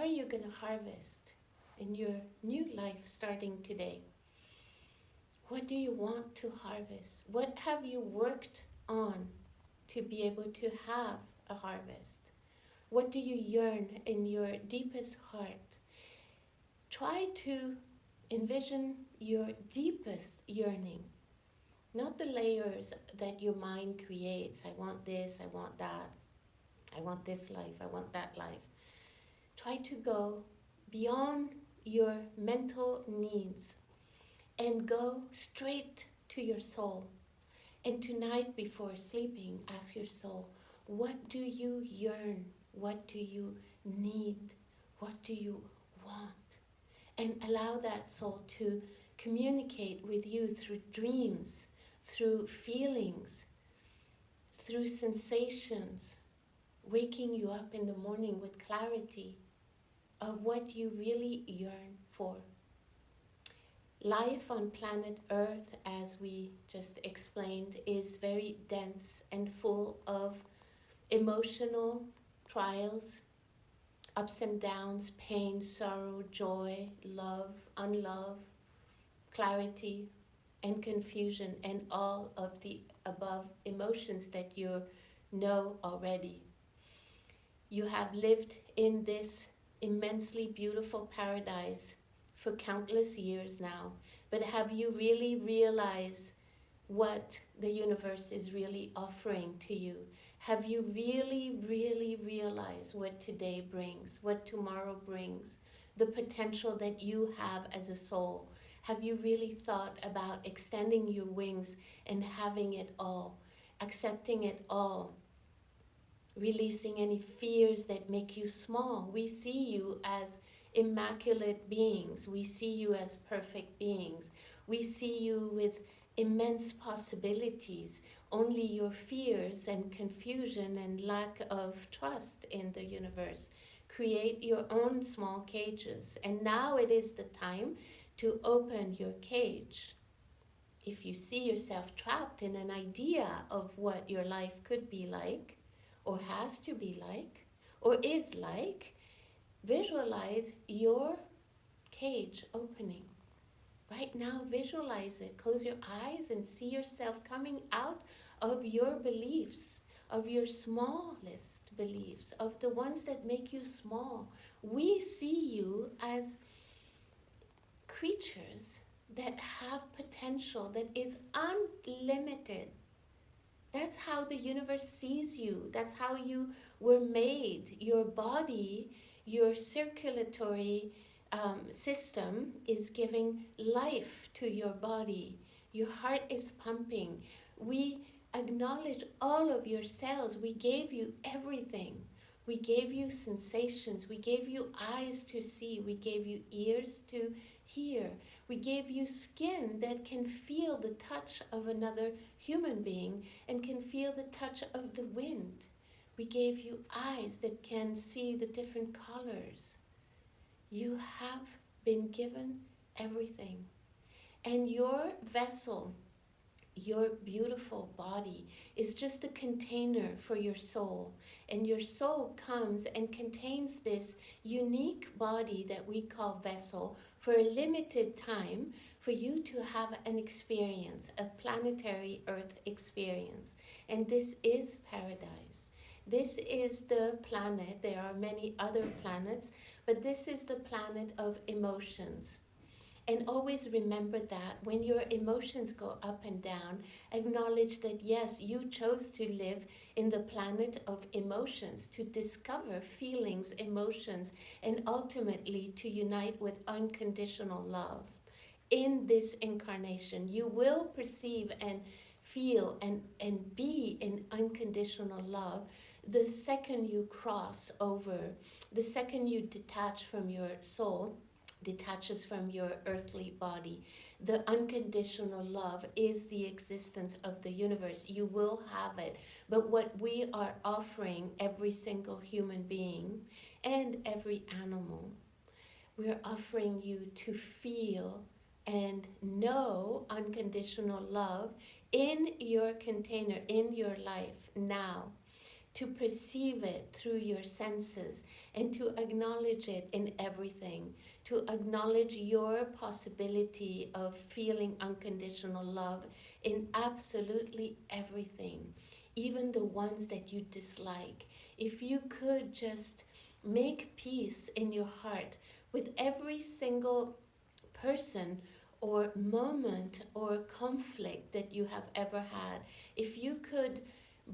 are you going to harvest in your new life starting today? What do you want to harvest? What have you worked on to be able to have a harvest? What do you yearn in your deepest heart? Try to envision your deepest yearning, not the layers that your mind creates. I want this, I want that, I want this life, I want that life. Try to go beyond your mental needs and go straight to your soul. And tonight before sleeping, ask your soul, what do you yearn? What do you need? What do you want? And allow that soul to communicate with you through dreams, through feelings, through sensations, waking you up in the morning with clarity of what you really yearn for. Life on planet Earth, as we just explained, is very dense and full of emotional trials, ups and downs, pain, sorrow, joy, love, unlove, clarity, and confusion, and all of the above emotions that you know already. You have lived in this immensely beautiful paradise for countless years now, but have you really realized what the universe is really offering to you? Have you really, really realized what today brings, what tomorrow brings, the potential that you have as a soul? Have you really thought about extending your wings and having it all, accepting it all, releasing any fears that make you small? We see you as immaculate beings. We see you as perfect beings. We see you with immense possibilities. Only your fears and confusion and lack of trust in the universe create your own small cages. And now it is the time to open your cage. If you see yourself trapped in an idea of what your life could be like, or has to be like, or is like, visualize your cage opening. Right now, visualize it. Close your eyes and see yourself coming out of your beliefs, of your smallest beliefs, of the ones that make you small. We see you as creatures that have potential that is unlimited. That's how the universe sees you. That's how you were made. Your body, your circulatory system is giving life to your body. Your heart is pumping. We acknowledge all of your cells. We gave you everything. We gave you sensations. We gave you eyes to see. We gave you ears to hear. We gave you skin that can feel the touch of another human being and can feel the touch of the wind. We gave you eyes that can see the different colors. You have been given everything. And your vessel, your beautiful body, is just a container for your soul. And your soul comes and contains this unique body that we call vessel for a limited time for you to have an experience, a planetary Earth experience. And this is paradise. This is the planet. There are many other planets, but this is the planet of emotions. And always remember that when your emotions go up and down, acknowledge that yes, you chose to live in the planet of emotions, to discover feelings, emotions, and ultimately to unite with unconditional love. In this incarnation, you will perceive and feel and be in unconditional love the second you cross over, the second you detach from your soul, detaches from your earthly body. The unconditional love is the existence of the universe. You will have it. But what we are offering every single human being and every animal, we're offering you to feel and know unconditional love in your container, in your life now. to perceive it through your senses, and to acknowledge it in everything, to acknowledge your possibility of feeling unconditional love in absolutely everything, even the ones that you dislike. If you could just make peace in your heart with every single person or moment or conflict that you have ever had, if you could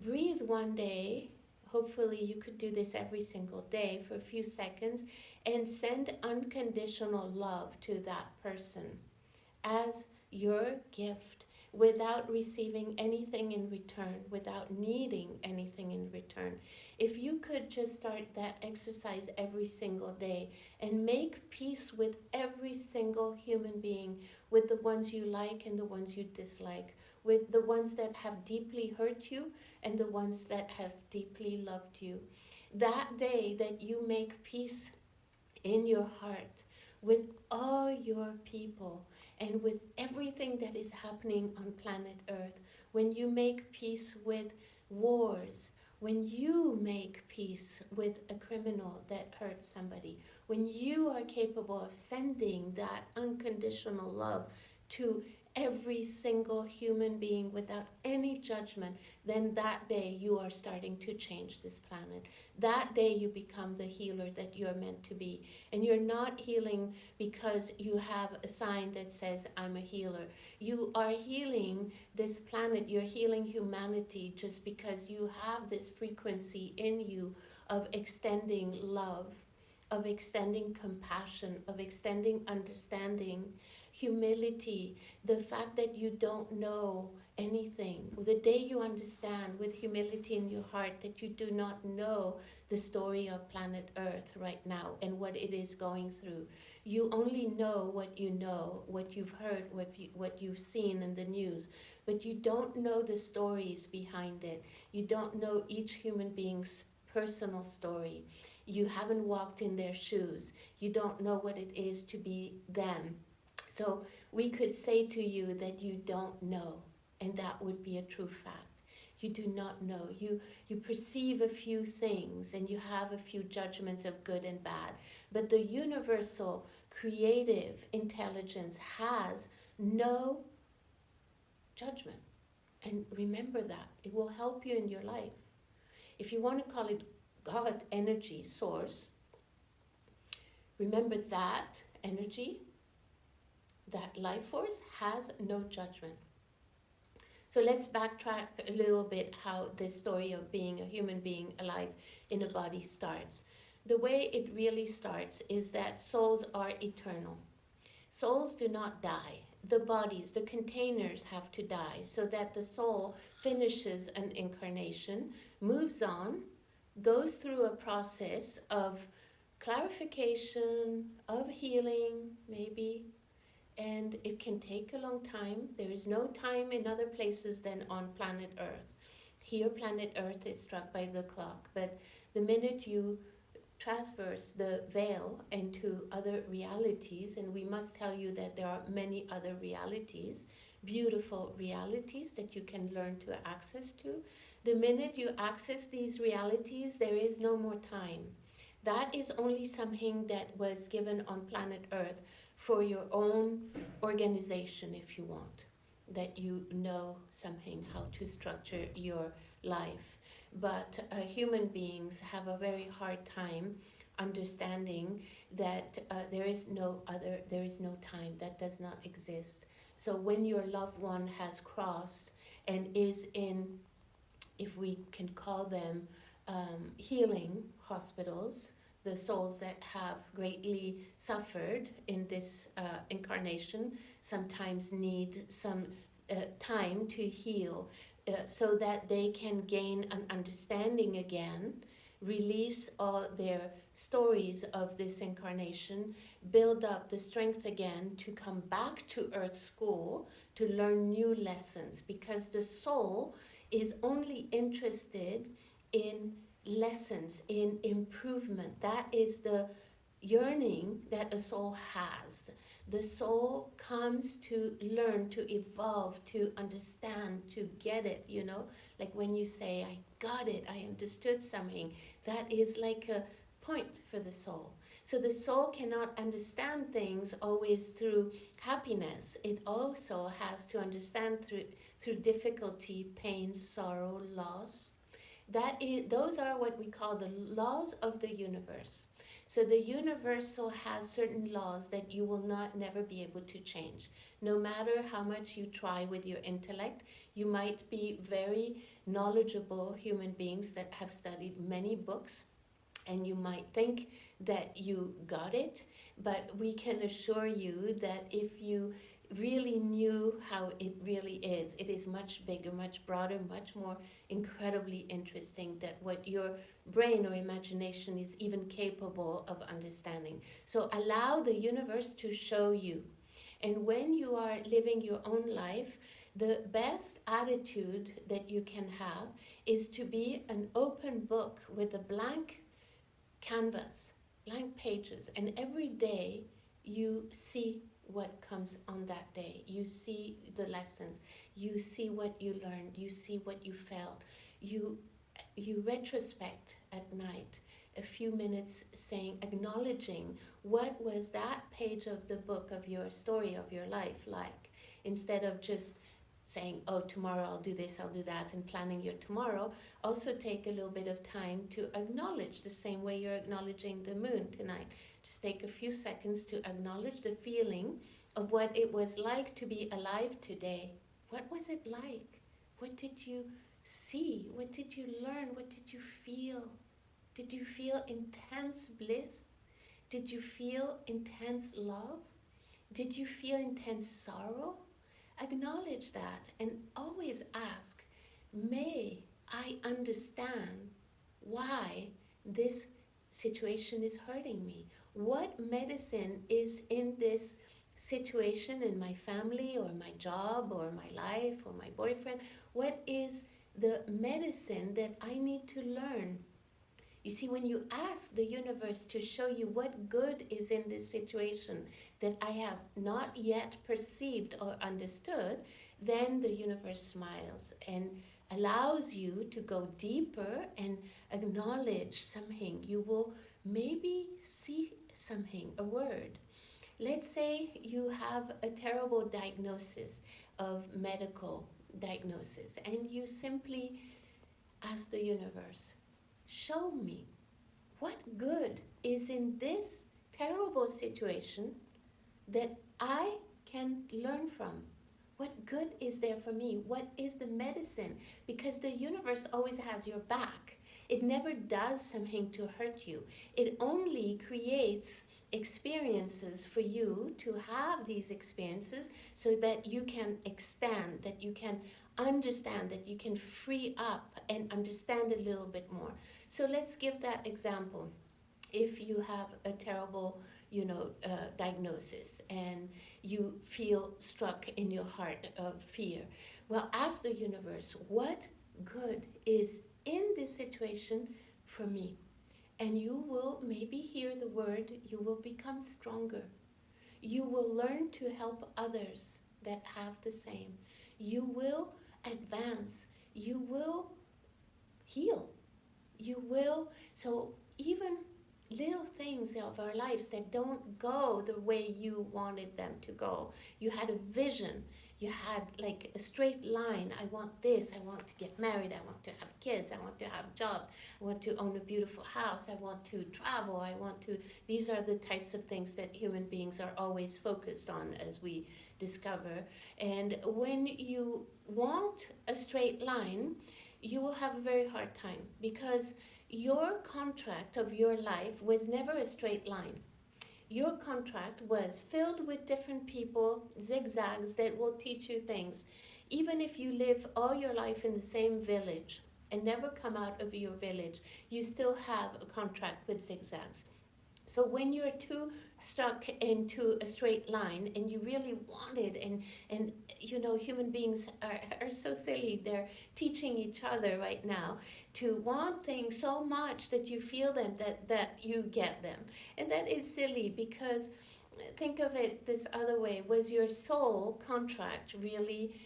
breathe one day, hopefully you could do this every single day for a few seconds, and send unconditional love to that person as your gift, without receiving anything in return, without needing anything in return. If you could just start that exercise every single day and make peace with every single human being, with the ones you like and the ones you dislike, with the ones that have deeply hurt you and the ones that have deeply loved you. That day that you make peace in your heart with all your people and with everything that is happening on planet Earth, when you make peace with wars, when you make peace with a criminal that hurts somebody, when you are capable of sending that unconditional love to every single human being without any judgment, then that day you are starting to change this planet. That day you become the healer that you're meant to be. And you're not healing because you have a sign that says, I'm a healer. You are healing this planet. You're healing humanity just because you have this frequency in you of extending love, of extending compassion, of extending understanding, humility, the fact that you don't know anything. The day you understand with humility in your heart that you do not know the story of planet Earth right now and what it is going through. You only know, what you've heard, what you've seen in the news, but you don't know the stories behind it. You don't know each human being's personal story. You haven't walked in their shoes. You don't know what it is to be them. So we could say to you that you don't know, and that would be a true fact. You do not know. You perceive a few things and you have a few judgments of good and bad. But the universal creative intelligence has no judgment. And remember that. It will help you in your life. If you want to call it God, energy, source, remember that energy, that life force has no judgment. So let's backtrack a little bit how this story of being a human being alive in a body starts. The way it really starts is that souls are eternal. Souls do not die. The bodies, the containers have to die so that the soul finishes an incarnation, moves on, goes through a process of clarification, of healing, maybe, and it can take a long time. There is no time in other places than on planet Earth. Here, planet Earth is struck by the clock, but the minute you traverse the veil into other realities, and we must tell you that there are many other realities, beautiful realities that you can learn to access to. The minute you access these realities, there is no more time. That is only something that was given on planet Earth for your own organization, if you want, that you know something, how to structure your life. But human beings have a very hard time understanding that there is no time, that does not exist. So when your loved one has crossed and is in, if we can call them healing hospitals, the souls that have greatly suffered in this incarnation sometimes need some time to heal so that they can gain an understanding again, release all their stories of this incarnation, build up the strength again to come back to Earth School to learn new lessons, because the soul is only interested in lessons, in improvement. That is the yearning that a soul has. The soul comes to learn, to evolve, to understand, to get it, you know? Like when you say, I got it, I understood something, that is like a point for the soul. So the soul cannot understand things always through happiness. It also has to understand through difficulty, pain, sorrow, loss. Those are what we call the laws of the universe. So the universal has certain laws that you will never be able to change. No matter how much you try with your intellect, you might be very knowledgeable human beings that have studied many books, and you might think that you got it, but we can assure you that if you really knew how it really is, it is much bigger, much broader, much more incredibly interesting than what your brain or imagination is even capable of understanding. So allow the universe to show you. And when you are living your own life, the best attitude that you can have is to be an open book with a blank canvas, blank pages, and every day you see what comes on that day. You see the lessons, you see what you learned, you see what you felt. You retrospect at night a few minutes, saying, acknowledging what was that page of the book of your story of your life like, instead of just saying, oh, tomorrow I'll do this, I'll do that, and planning your tomorrow. Also take a little bit of time to acknowledge, the same way you're acknowledging the moon tonight. Just take a few seconds to acknowledge the feeling of what it was like to be alive today. What was it like? What did you see? What did you learn? What did you feel? Did you feel intense bliss? Did you feel intense love? Did you feel intense sorrow? Acknowledge that and always ask, may I understand why this situation is hurting me? What medicine is in this situation, in my family or my job or my life or my boyfriend? What is the medicine that I need to learn? You see, when you ask the universe to show you what good is in this situation that I have not yet perceived or understood, then the universe smiles and allows you to go deeper and acknowledge something. You will maybe see something, a word. Let's say you have a terrible diagnosis of medical diagnosis, and you simply ask the universe, show me what good is in this terrible situation that I can learn from. What good is there for me? What is the medicine? Because the universe always has your back. It never does something to hurt you. It only creates experiences for you to have these experiences so that you can extend, that you can understand, that you can free up and understand a little bit more. So let's give that example. If you have a terrible, diagnosis and you feel struck in your heart of fear, well, ask the universe, what good is in this situation for me? And you will maybe hear the word, you will become stronger. You will learn to help others that have the same. You will advance. You will heal. You will, so even little things of our lives that don't go the way you wanted them to go. You had a vision. You had like a straight line. I want this. I want to get married. I want to have kids. I want to have jobs. I want to own a beautiful house. I want to travel. These are the types of things that human beings are always focused on, as we discover. And when you want a straight line, you will have a very hard time, because your contract of your life was never a straight line. Your contract was filled with different people, zigzags that will teach you things. Even if you live all your life in the same village and never come out of your village, you still have a contract with zigzags. So when you're too stuck into a straight line and you really want it, and human beings are so silly. They're teaching each other right now to want things so much that you feel them, that you get them. And that is silly, because think of it this other way. Was your soul contract really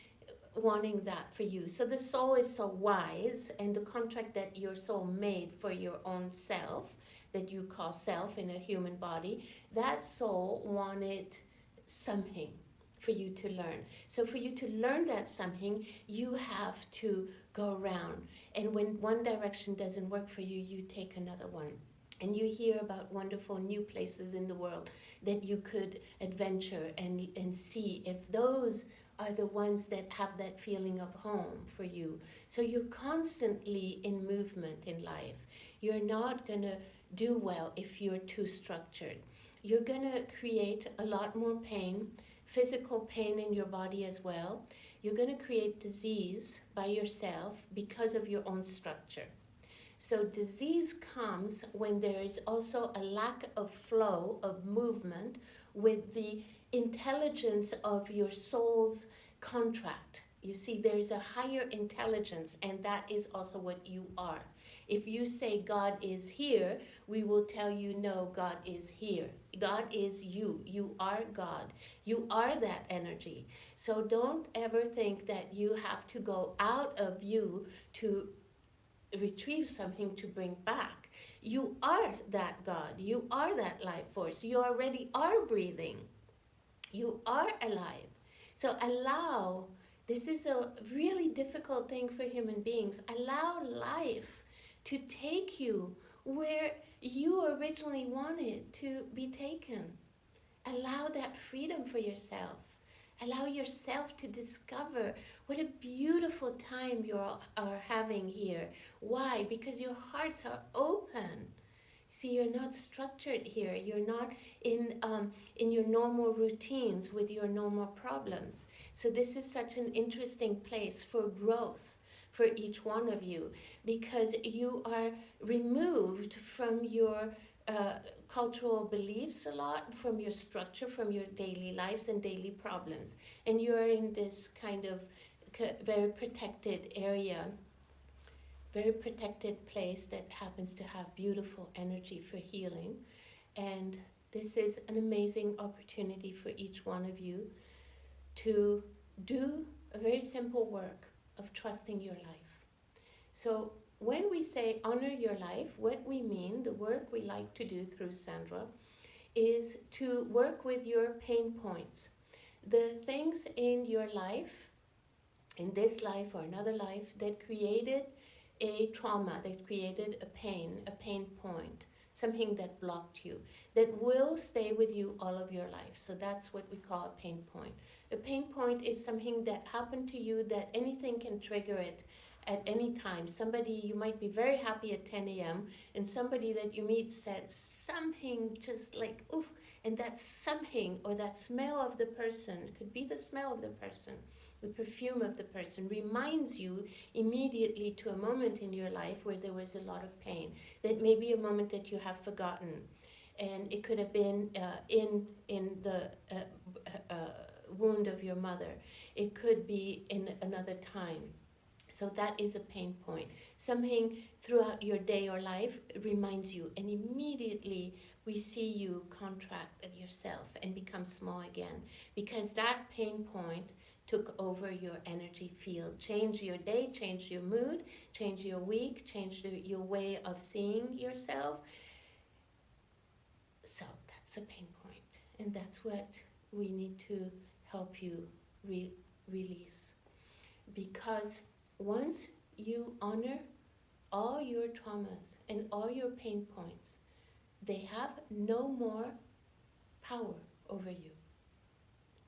wanting that for you? So the soul is so wise, and the contract that your soul made for your own self, that you call self in a human body, that soul wanted something for you to learn. So for you to learn that something, you have to go around. And when one direction doesn't work for you, you take another one. And you hear about wonderful new places in the world that you could adventure and see if those are the ones that have that feeling of home for you. So you're constantly in movement in life. You're not going to do well if you're too structured. You're going to create a lot more pain, physical pain in your body as well. You're going to create disease by yourself because of your own structure. So disease comes when there is also a lack of flow, of movement with the intelligence of your soul's contract. You see, there's a higher intelligence, and that is also what you are. If you say God is here, we will tell you, no, God is here. God is you. You are God. You are that energy. So don't ever think that you have to go out of you to retrieve something to bring back. You are that God. You are that life force. You already are breathing. You are alive. So allow, this is a really difficult thing for human beings, allow life to take you where you originally wanted to be taken. Allow that freedom for yourself. Allow yourself to discover what a beautiful time you are having here. Why? Because your hearts are open. See, you're not structured here. You're not in your normal routines with your normal problems. So this is such an interesting place for growth for each one of you, because you are removed from your cultural beliefs a lot, from your structure, from your daily lives and daily problems. And you're in this kind of very protected area, very protected place that happens to have beautiful energy for healing. And this is an amazing opportunity for each one of you to do a very simple work of trusting your life. So when we say honor your life, what we mean, the work we like to do through Sandra, is to work with your pain points. The things in your life, in this life or another life, that created a trauma, that created a pain point, something that blocked you, that will stay with you all of your life. So that's what we call a pain point. A pain point is something that happened to you that anything can trigger it at any time. Somebody, you might be very happy at 10 a.m. and somebody that you meet said something just like, oof, and that something, or that smell of the person, it could be the smell of the person, the perfume of the person, reminds you immediately to a moment in your life where there was a lot of pain. That may be a moment that you have forgotten. And it could have been in the wound of your mother. It could be in another time. So that is a pain point. Something throughout your day or life reminds you, and immediately we see you contract at yourself and become small again, because that pain point took over your energy field, changed your day, changed your mood, changed your week, changed your way of seeing yourself. So that's a pain point, and that's what we need to help you release. Because once you honor all your traumas and all your pain points, they have no more power over you.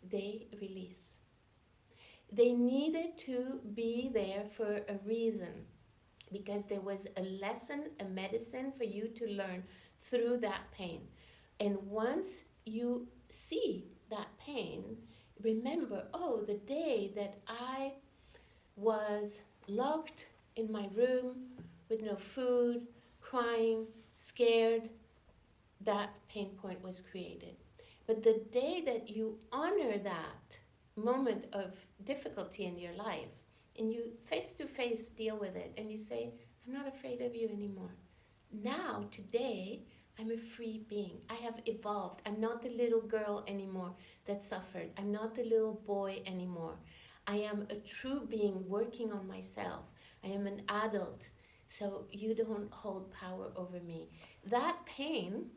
They release. They needed to be there for a reason, because there was a lesson, a medicine for you to learn through that pain. And once you see that pain, remember, oh, the day that I was locked in my room with no food, crying, scared, that pain point was created. But the day that you honor that moment of difficulty in your life and you face to face deal with it and you say, I'm not afraid of you anymore. Now, today, I'm a free being. I have evolved. I'm not the little girl anymore that suffered. I'm not the little boy anymore. I am a true being working on myself. I am an adult. So you don't hold power over me. That pain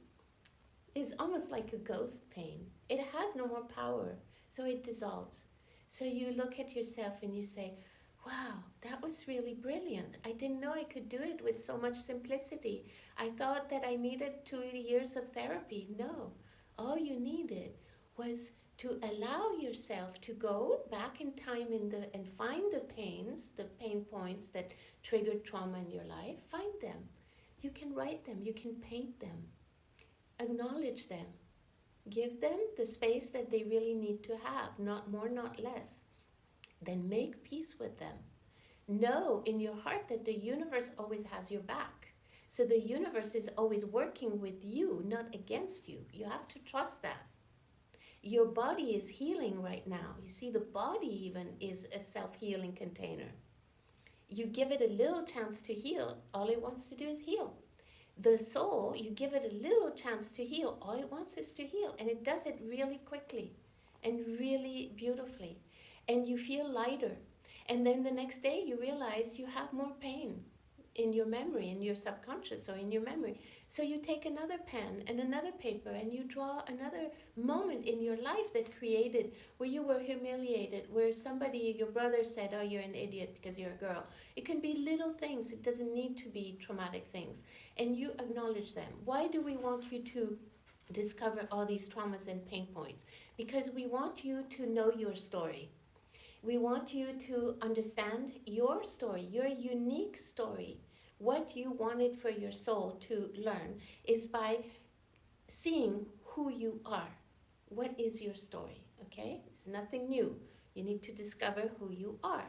is almost like a ghost pain. It has no more power, so it dissolves. So you look at yourself and you say, wow, that was really brilliant. I didn't know I could do it with so much simplicity. I thought that I needed 2 years of therapy. No, all you needed was to allow yourself to go back in time and find the pain points that triggered trauma in your life. Find them. You can write them. You can paint them. Acknowledge them. Give them the space that they really need to have, not more, not less. Then make peace with them. Know in your heart that the universe always has your back. So the universe is always working with you, not against you. You have to trust that. Your body is healing right now. You see, the body even is a self-healing container. You give it a little chance to heal, all it wants to do is heal. The soul, you give it a little chance to heal, all it wants is to heal. And it does it really quickly and really beautifully. And you feel lighter. And then the next day you realize you have more pain in your memory, in your subconscious or in your memory. So you take another pen and another paper and you draw another moment in your life that created where you were humiliated, where somebody, your brother said, oh, you're an idiot because you're a girl. It can be little things. It doesn't need to be traumatic things. And you acknowledge them. Why do we want you to discover all these traumas and pain points? Because we want you to know your story. We want you to understand your story, your unique story. What you wanted for your soul to learn is by seeing who you are. What is your story, okay? It's nothing new. You need to discover who you are.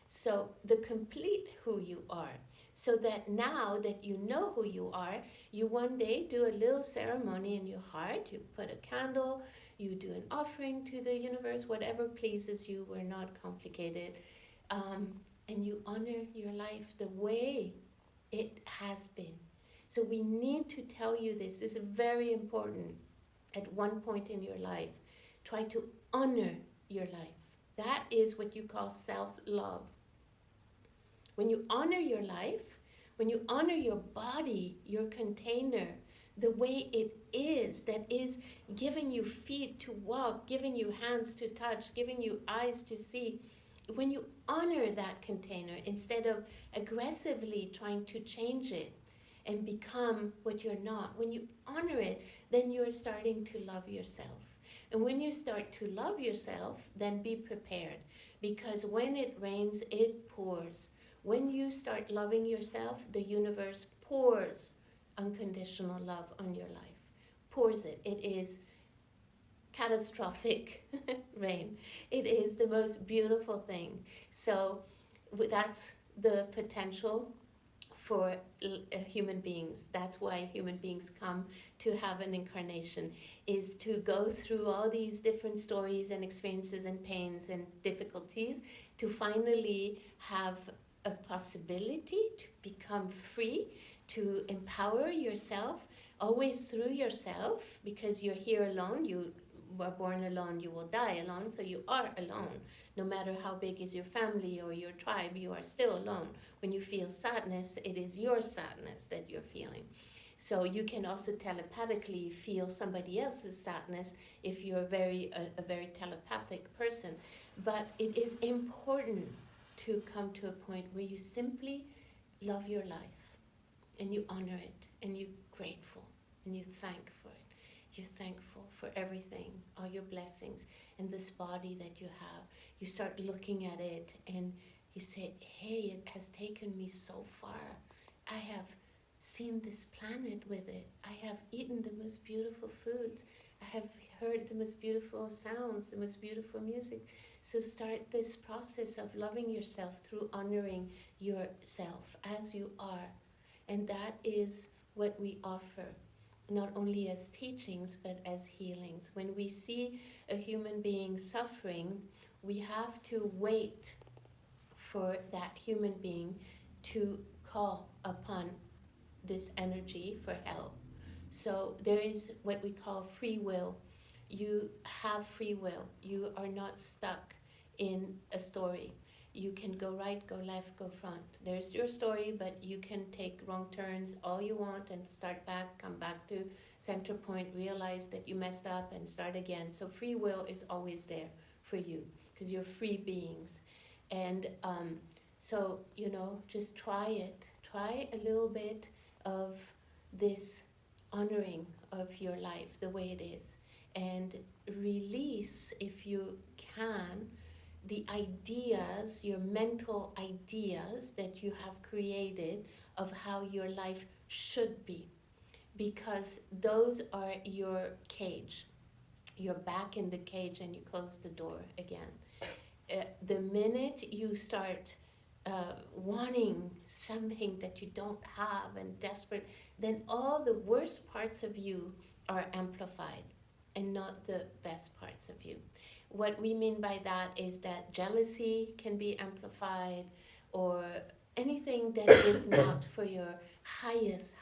So the complete who you are. So that now that you know who you are, you one day do a little ceremony in your heart. You put a candle, you do an offering to the universe, whatever pleases you. We're not complicated. And you honor your life the way it has been. So we need to tell you this. This is very important. At one point in your life, try to honor your life. That is what you call self-love. When you honor your life, when you honor your body, your container, the way it is, that is giving you feet to walk, giving you hands to touch, giving you eyes to see, when you honor that container instead of aggressively trying to change it and become what you're not, when you honor it, then you're starting to love yourself. And when you start to love yourself, then be prepared, because when it rains, it pours. When you start loving yourself, the universe pours unconditional love on your life. Pours it. It is catastrophic rain. It is the most beautiful thing. So that's the potential for human beings. That's why human beings come to have an incarnation, is to go through all these different stories and experiences and pains and difficulties to finally have a possibility to become free, to empower yourself, always through yourself, because you're here alone. You were born alone, you will die alone, so you are alone. No matter how big is your family or your tribe, you are still alone. When you feel sadness, it is your sadness that you're feeling. So you can also telepathically feel somebody else's sadness if you're a very telepathic person. But it is important to come to a point where you simply love your life and you honor it and you're grateful and you thank for it. You're thankful for everything, all your blessings, and this body that you have. You start looking at it and you say, hey, it has taken me so far. I have seen this planet with it. I have eaten the most beautiful foods. I have heard the most beautiful sounds, the most beautiful music. So start this process of loving yourself through honoring yourself as you are. And that is what we offer. not only as teachings but as healings. When we see a human being suffering, we have to wait for that human being to call upon this energy for help. So there is what we call free will. You have free will. You are not stuck in a story. You can go right, go left, go front. There's your story, but you can take wrong turns all you want and start back, come back to center point, realize that you messed up and start again. So free will is always there for you because you're free beings. And so, just try it. Try a little bit of this honoring of your life the way it is, and release, if you can, the ideas, your mental ideas that you have created of how your life should be, because those are your cage. You're back in the cage and you close the door again. The minute you start wanting something that you don't have and desperate, then all the worst parts of you are amplified and not the best parts of you. What we mean by that is that jealousy can be amplified, or anything that is not for your highest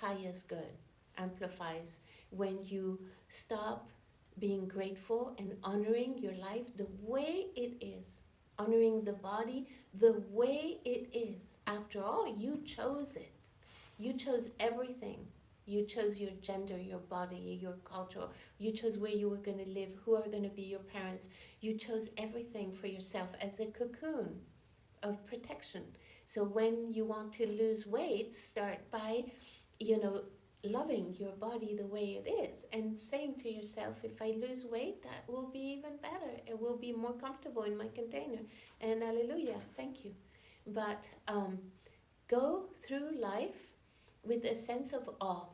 good amplifies when you stop being grateful and honoring your life the way it is. Honoring the body the way it is. After all, you chose it. You chose everything. You chose your gender, your body, your culture. You chose where you were going to live, who are going to be your parents. You chose everything for yourself as a cocoon of protection. So when you want to lose weight, start by, loving your body the way it is and saying to yourself, if I lose weight, that will be even better. It will be more comfortable in my container. And hallelujah, thank you. But go through life with a sense of awe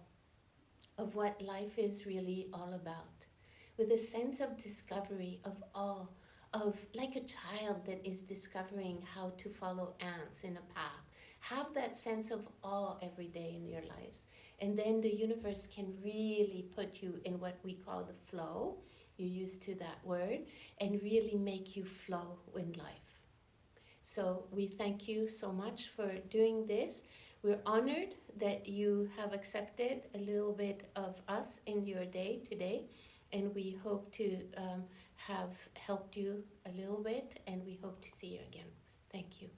of what life is really all about, with a sense of discovery, of awe, of like a child that is discovering how to follow ants in a path. Have that sense of awe every day in your lives. And then the universe can really put you in what we call the flow. You're used to that word, and really make you flow in life. So we thank you so much for doing this. We're honored that you have accepted a little bit of us in your day today, and we hope to have helped you a little bit, and we hope to see you again. Thank you.